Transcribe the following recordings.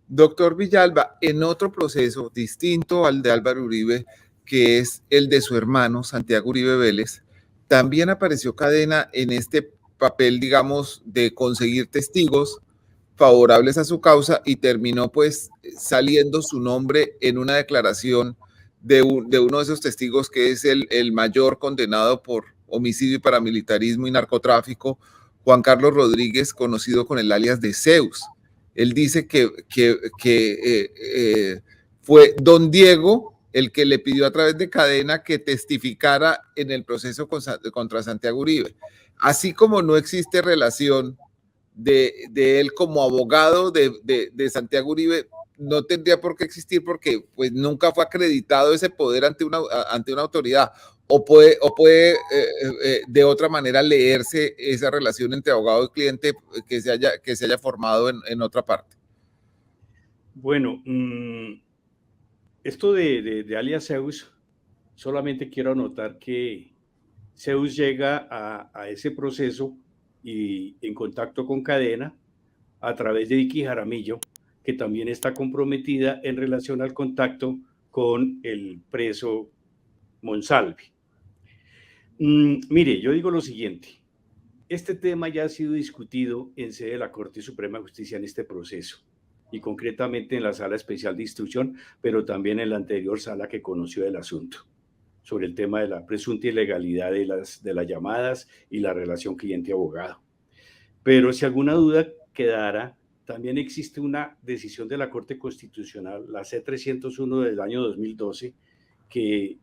Doctor Villalba, en otro proceso distinto al de Álvaro Uribe, que es el de su hermano Santiago Uribe Vélez, también apareció Cadena en este papel, digamos, de conseguir testigos favorables a su causa y terminó pues saliendo su nombre en una declaración de uno de esos testigos que es el mayor condenado por homicidio y paramilitarismo y narcotráfico, Juan Carlos Rodríguez, conocido con el alias de Zeus. Él dice que fue don Diego el que le pidió a través de Cadena que testificara en el proceso contra Santiago Uribe. Así como no existe relación de él como abogado de Santiago Uribe, no tendría por qué existir porque pues nunca fue acreditado ese poder ante una autoridad. O puede de otra manera leerse esa relación entre abogado y cliente que se haya formado en otra parte. Bueno, esto de alias Zeus, solamente quiero anotar que Zeus llega a ese proceso y en contacto con Cadena a través de Vicky Jaramillo, que también está comprometida en relación al contacto con el preso Monsalve. Mire, yo digo lo siguiente, este tema ya ha sido discutido en sede de la Corte Suprema de Justicia en este proceso y concretamente en la Sala Especial de Instrucción, pero también en la anterior sala que conoció el asunto, sobre el tema de la presunta ilegalidad de las llamadas y la relación cliente-abogado. Pero si alguna duda quedara, también existe una decisión de la Corte Constitucional, la C-301 del año 2012, que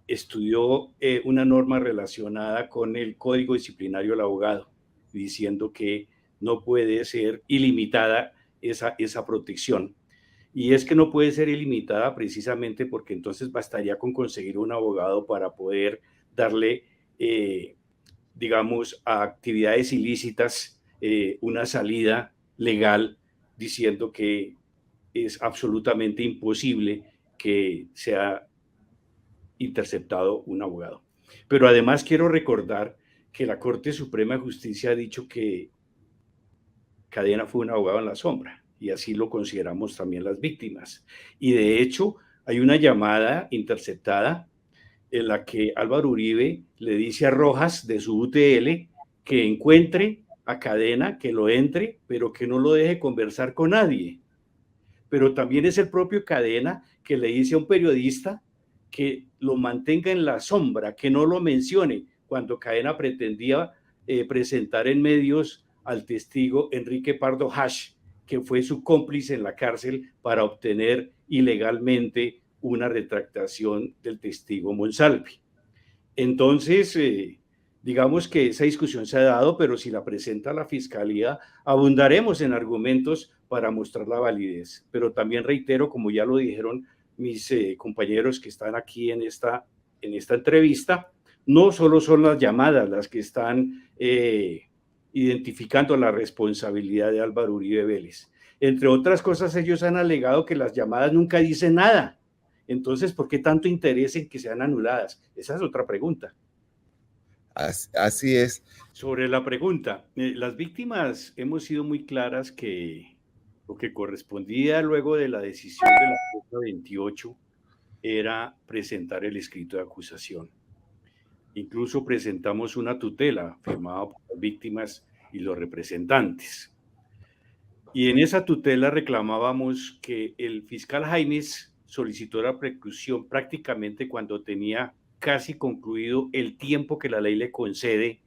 estudió una norma relacionada con el Código Disciplinario del Abogado, diciendo que no puede ser ilimitada esa protección. Y es que no puede ser ilimitada precisamente porque entonces bastaría con conseguir un abogado para poder darle, digamos, a actividades ilícitas una salida legal, diciendo que es absolutamente imposible que sea interceptado un abogado. Pero además quiero recordar que la Corte Suprema de Justicia ha dicho que Cadena fue un abogado en la sombra y así lo consideramos también las víctimas. Y de hecho hay una llamada interceptada en la que Álvaro Uribe le dice a Rojas de su UTL que encuentre a Cadena, que lo entre, pero que no lo deje conversar con nadie. Pero también es el propio Cadena que le dice a un periodista que lo mantenga en la sombra, que no lo mencione, cuando Cadena pretendía presentar en medios al testigo Enrique Pardo Hash, que fue su cómplice en la cárcel para obtener ilegalmente una retractación del testigo Monsalve. Entonces, digamos que esa discusión se ha dado, pero si la presenta la Fiscalía, abundaremos en argumentos para mostrar la validez. Pero también reitero, como ya lo dijeron mis compañeros que están aquí en esta entrevista, no solo son las llamadas las que están identificando la responsabilidad de Álvaro Uribe Vélez. Entre otras cosas, ellos han alegado que las llamadas nunca dicen nada. Entonces, ¿por qué tanto interés en que sean anuladas? Esa es otra pregunta. Así es. Sobre la pregunta, las víctimas hemos sido muy claras que lo que correspondía luego de la decisión de la Corte 28 era presentar el escrito de acusación. Incluso presentamos una tutela firmada por las víctimas y los representantes. Y en esa tutela reclamábamos que el fiscal Jaimes solicitó la preclusión prácticamente cuando tenía casi concluido el tiempo que la ley le concede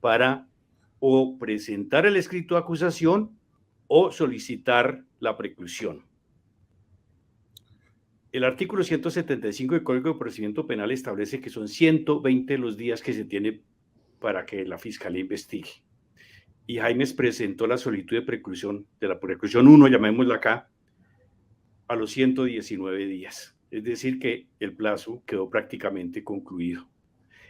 para o presentar el escrito de acusación o solicitar la preclusión. El artículo 175 del Código de Procedimiento Penal establece que son 120 los días que se tiene para que la Fiscalía investigue. Y Jaimes presentó la solicitud de la preclusión 1, llamémosla acá, a los 119 días. Es decir, que el plazo quedó prácticamente concluido.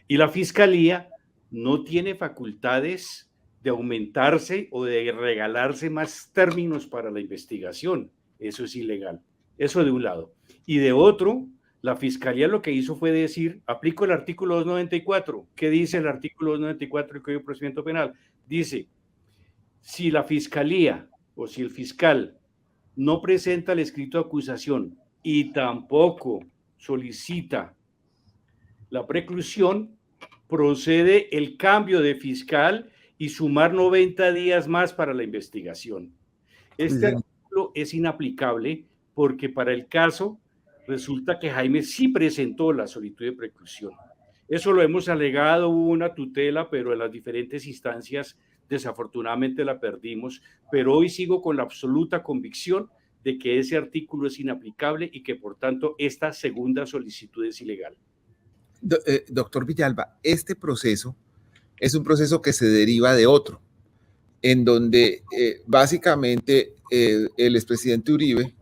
Y la Fiscalía no tiene facultades de aumentarse o de regalarse más términos para la investigación. Eso es ilegal. Eso de un lado. Y de otro, la Fiscalía lo que hizo fue decir, aplico el artículo 294. ¿Qué dice el artículo 294 del Código de Procedimiento Penal? Dice, si la Fiscalía o si el fiscal no presenta el escrito de acusación y tampoco solicita la preclusión, procede el cambio de fiscal y sumar 90 días más para la investigación. Este artículo es inaplicable porque para el caso resulta que Jaime sí presentó la solicitud de preclusión. Eso lo hemos alegado, hubo una tutela, pero en las diferentes instancias desafortunadamente la perdimos, pero hoy sigo con la absoluta convicción de que ese artículo es inaplicable y que por tanto esta segunda solicitud es ilegal. Doctor Villalba, este proceso es un proceso que se deriva de otro, en donde básicamente el expresidente Uribe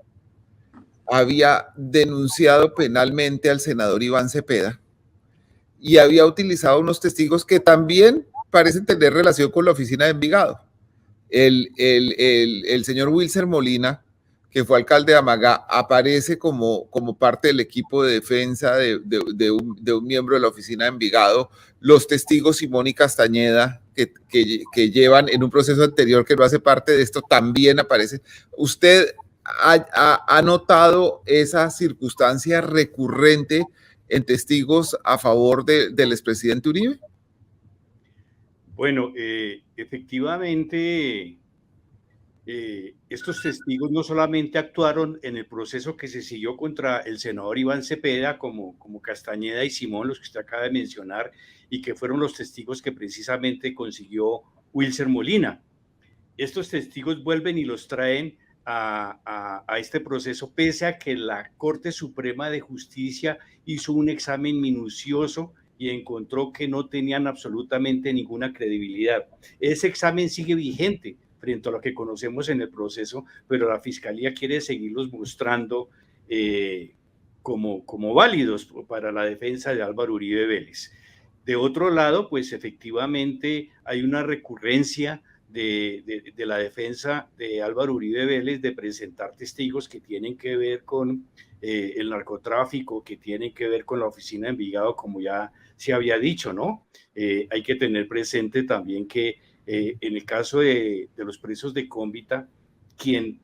había denunciado penalmente al senador Iván Cepeda y había utilizado unos testigos que también parecen tener relación con la oficina de Envigado. El señor Wilser Molina, que fue alcalde de Amagá, aparece como parte del equipo de defensa de un miembro de la oficina de Envigado. Los testigos Simón y Castañeda, que llevan en un proceso anterior que no hace parte de esto, también aparecen. ¿Usted ha notado esa circunstancia recurrente en testigos a favor del expresidente Uribe? Bueno, efectivamente, estos testigos no solamente actuaron en el proceso que se siguió contra el senador Iván Cepeda, como Castañeda y Simón, los que usted acaba de mencionar, y que fueron los testigos que precisamente consiguió Wilser Molina. Estos testigos vuelven y los traen a este proceso, pese a que la Corte Suprema de Justicia hizo un examen minucioso y encontró que no tenían absolutamente ninguna credibilidad. Ese examen sigue vigente frente a lo que conocemos en el proceso, pero la Fiscalía quiere seguirlos mostrando como válidos para la defensa de Álvaro Uribe Vélez. De otro lado, pues efectivamente hay una recurrencia de la defensa de Álvaro Uribe Vélez de presentar testigos que tienen que ver con el narcotráfico, que tienen que ver con la oficina de Envigado, como ya se había dicho, ¿no? Hay que tener presente también que en el caso de los presos de Cómbita, quien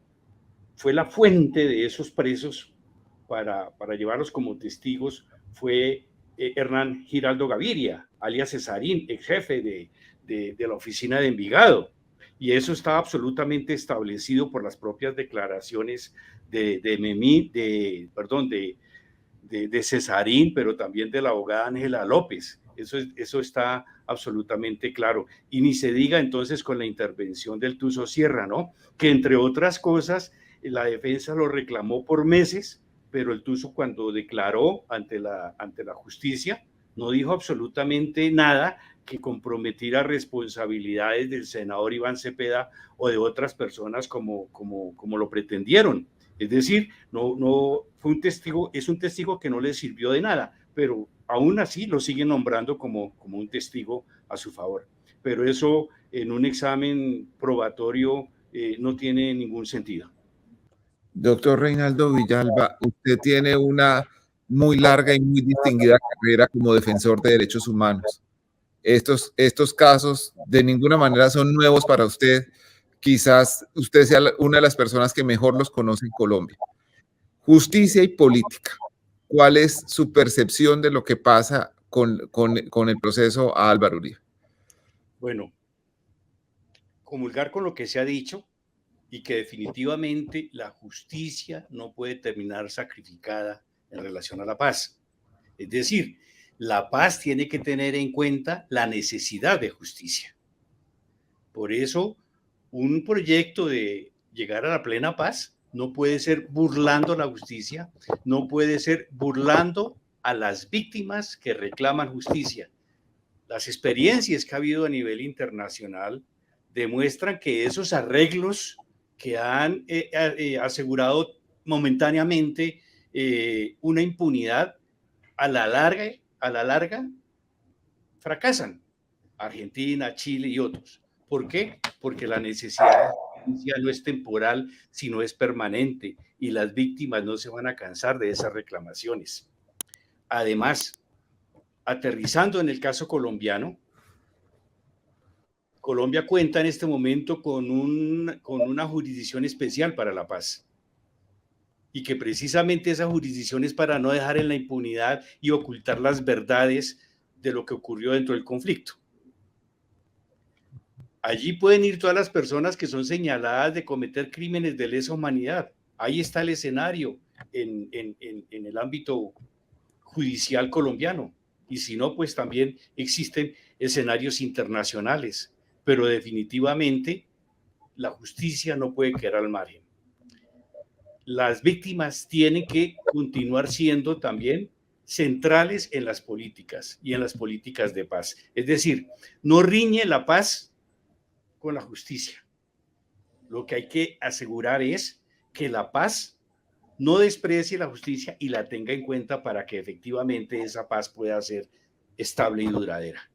fue la fuente de esos presos para llevarlos como testigos fue Hernán Giraldo Gaviria, alias Cesarín, ex jefe de la oficina de Envigado. Y eso está absolutamente establecido por las propias declaraciones de Cesarín, pero también de la abogada Ángela López. Eso está absolutamente claro. Y ni se diga entonces con la intervención del Tuzo Sierra, ¿no? Que entre otras cosas, la defensa lo reclamó por meses, pero el Tuzo cuando declaró ante la justicia no dijo absolutamente nada que comprometiera responsabilidades del senador Iván Cepeda o de otras personas como lo pretendieron. Es decir, no fue un testigo, es un testigo que no le sirvió de nada, pero aún así lo siguen nombrando como un testigo a su favor. Pero eso en un examen probatorio no tiene ningún sentido. Doctor Reinaldo Villalba, usted tiene una muy larga y muy distinguida carrera como defensor de derechos humanos. Estos casos de ninguna manera son nuevos para usted. Quizás usted sea una de las personas que mejor los conoce en Colombia. Justicia y política. ¿Cuál es su percepción de lo que pasa con el proceso a Álvaro Uribe? Bueno, comulgar con lo que se ha dicho y que definitivamente la justicia no puede terminar sacrificada en relación a la paz. Es decir, la paz tiene que tener en cuenta la necesidad de justicia. Por eso, un proyecto de llegar a la plena paz no puede ser burlando la justicia, no puede ser burlando a las víctimas que reclaman justicia. Las experiencias que ha habido a nivel internacional demuestran que esos arreglos que han asegurado momentáneamente una impunidad a la larga fracasan. Argentina, Chile y otros. ¿Por qué? Porque la necesidad de justicia no es temporal, sino es permanente y las víctimas no se van a cansar de esas reclamaciones. Además, aterrizando en el caso colombiano, Colombia cuenta en este momento con una jurisdicción especial para la paz. y que precisamente esa jurisdicción es para no dejar en la impunidad y ocultar las verdades de lo que ocurrió dentro del conflicto. Allí pueden ir todas las personas que son señaladas de cometer crímenes de lesa humanidad. Ahí está el escenario en el ámbito judicial colombiano. Y si no, pues también existen escenarios internacionales. Pero definitivamente la justicia no puede quedar al margen. Las víctimas tienen que continuar siendo también centrales en las políticas y en las políticas de paz. Es decir, no riñe la paz con la justicia. Lo que hay que asegurar es que la paz no desprecie la justicia y la tenga en cuenta para que efectivamente esa paz pueda ser estable y duradera.